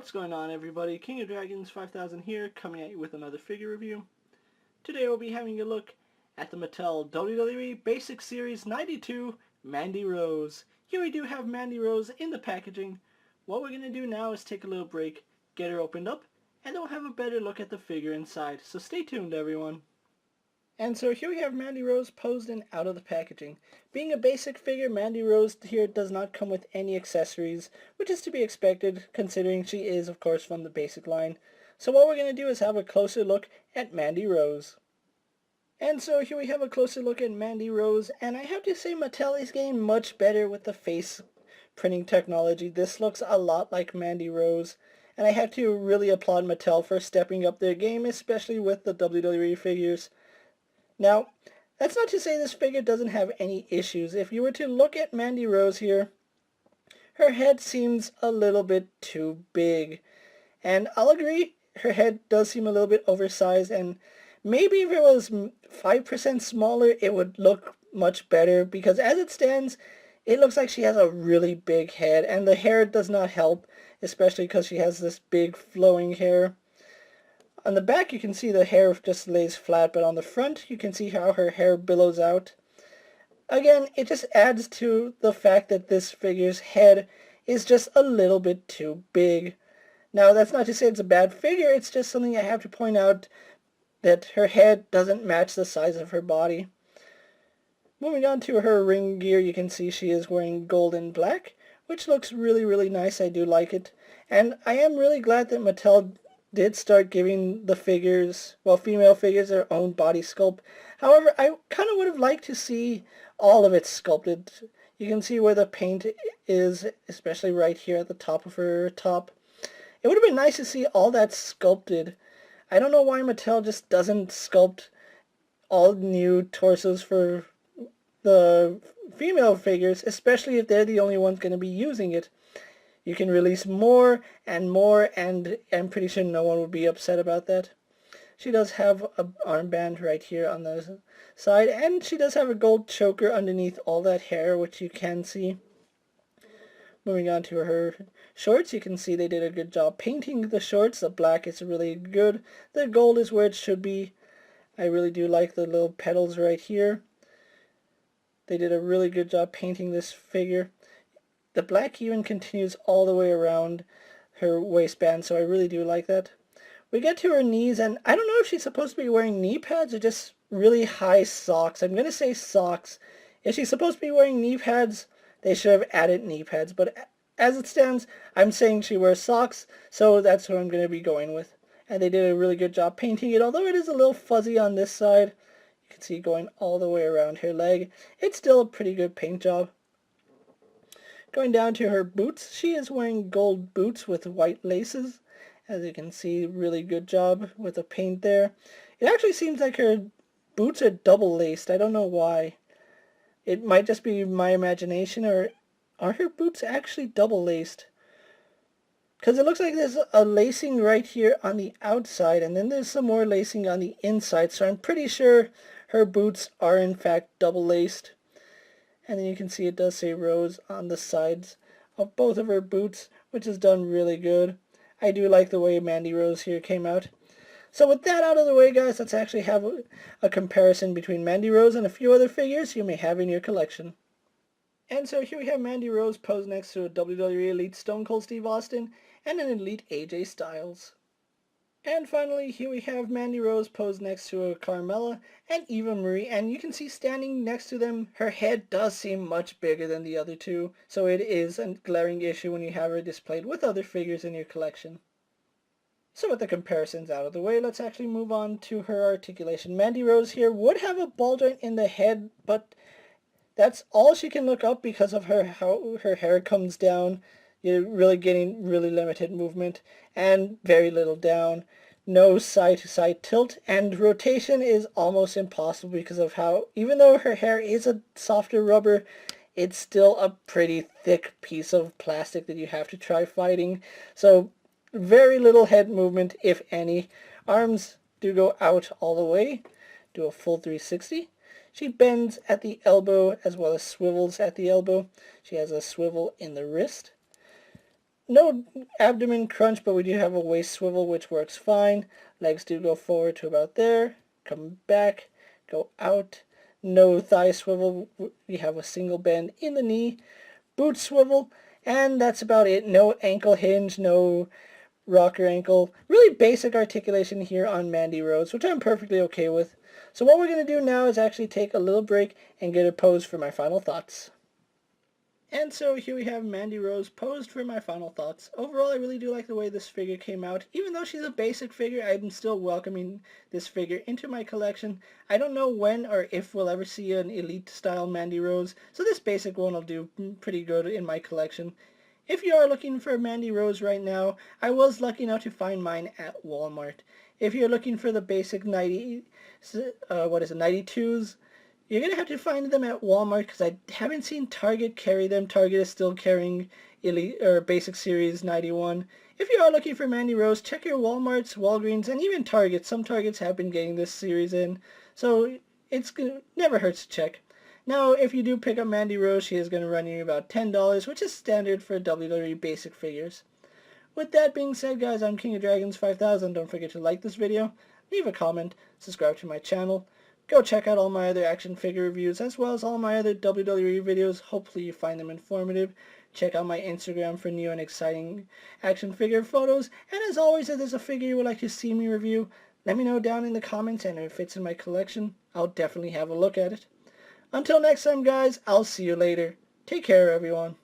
What's going on, everybody? King of Dragons 5000 here, coming at you with another figure review. Today we'll be having a look at the Mattel WWE Basic Series 92 Mandy Rose. Here we do have Mandy Rose in the packaging. What we're going to do now is take a little break, get her opened up, and then we'll have a better look at the figure inside. So stay tuned, everyone. And so here we have Mandy Rose posed and out of the packaging. Being a basic figure, Mandy Rose here does not come with any accessories, which is to be expected considering she is, of course, from the basic line. So what we're going to do is have a closer look at Mandy Rose. And so here we have a closer look at Mandy Rose, and I have to say Mattel is getting much better with the face printing technology. This looks a lot like Mandy Rose, and I have to really applaud Mattel for stepping up their game, especially with the WWE figures. Now, that's not to say this figure doesn't have any issues. If you were to look at Mandy Rose here, her head seems a little bit too big. And I'll agree, her head does seem a little bit oversized, and maybe if it was 5% smaller, it would look much better, because as it stands, it looks like she has a really big head, and the hair does not help, especially because she has this big flowing hair. On the back you can see the hair just lays flat, but on the front you can see how her hair billows out. Again, it just adds to the fact that this figure's head is just a little bit too big. Now that's not to say it's a bad figure, it's just something I have to point out, that her head doesn't match the size of her body. Moving on to her ring gear, you can see she is wearing gold and black, which looks really nice. I do like it. And I am really glad that Mattel did start giving the figures, well, female figures, their own body sculpt. However, I kind of would have liked to see all of it sculpted. You can see where the paint is, especially right here at the top of her top. It would have been nice to see all that sculpted. I don't know why Mattel just doesn't sculpt all new torsos for the female figures, especially if they're the only ones going to be using it. You can release more and more, and I'm pretty sure no one would be upset about that. She does have an armband right here on the side, and she does have a gold choker underneath all that hair, which you can see. Moving on to her shorts, you can see they did a good job painting the shorts. The black is really good. The gold is where it should be. I really do like the little petals right here. They did a really good job painting this figure. The black even continues all the way around her waistband, so I really do like that. We get to her knees, and I don't know if she's supposed to be wearing knee pads or just really high socks. I'm going to say socks. If she's supposed to be wearing knee pads, they should have added knee pads, but as it stands, I'm saying she wears socks, so that's what I'm going to be going with. And they did a really good job painting it, although it is a little fuzzy on this side. You can see going all the way around her leg. It's still a pretty good paint job. Going down to her boots, she is wearing gold boots with white laces. As you can see, really good job with the paint there. It actually seems like her boots are double laced. I don't know why. It might just be my imagination, or are her boots actually double laced? Because it looks like there's a lacing right here on the outside, and then there's some more lacing on the inside, so I'm pretty sure her boots are in fact double laced. And then you can see it does say Rose on the sides of both of her boots, which is done really good. I do like the way Mandy Rose here came out. So with that out of the way, guys, let's actually have a comparison between Mandy Rose and a few other figures you may have in your collection. And so here we have Mandy Rose posed next to a WWE Elite Stone Cold Steve Austin and an Elite AJ Styles. And finally, here we have Mandy Rose posed next to a Carmella and Eva Marie, and you can see standing next to them, her head does seem much bigger than the other two, so it is a glaring issue when you have her displayed with other figures in your collection. So with the comparisons out of the way, let's actually move on to her articulation. Mandy Rose here would have a ball joint in the head, but that's all she can look up because of how her hair comes down. You're really getting really limited movement and very little down. No side-to-side tilt, and rotation is almost impossible because of how, even though her hair is a softer rubber, it's still a pretty thick piece of plastic that you have to try fighting. So very little head movement, if any. Arms do go out all the way, do a full 360. She bends at the elbow as well as swivels at the elbow. She has a swivel in the wrist. no abdomen crunch, but we do have a waist swivel, which works fine. Legs do go forward to about there, come back, go out. No thigh swivel. We have a single bend in the knee. Boot swivel, and that's about it. No ankle hinge, no rocker ankle. Really basic articulation here on Mandy Rose, which I'm perfectly okay with. So what we're going to do now is actually take a little break and get a pose for my final thoughts. And so here we have Mandy Rose posed for my final thoughts. Overall, I really do like the way this figure came out. Even though she's a basic figure, I'm still welcoming this figure into my collection. I don't know when or if we'll ever see an elite-style Mandy Rose, so this basic one will do pretty good in my collection. If you are looking for Mandy Rose right now, I was lucky enough to find mine at Walmart. If you're looking for the basic 92s, you're going to have to find them at Walmart because I haven't seen Target carry them. Target is still carrying Elite or Basic Series 91. If you are looking for Mandy Rose, check your Walmarts, Walgreens, and even Target. Some Targets have been getting this series in, so never hurts to check. Now, if you do pick up Mandy Rose, she is going to run you about $10, which is standard for WWE basic figures. With that being said, guys, I'm King of Dragons 5000. Don't forget to like this video, leave a comment, subscribe to my channel. Go check out all my other action figure reviews as well as all my other WWE videos. Hopefully you find them informative. Check out my Instagram for new and exciting action figure photos. And as always, if there's a figure you would like to see me review, let me know down in the comments, and if it fits in my collection, I'll definitely have a look at it. Until next time, guys, I'll see you later. Take care, everyone.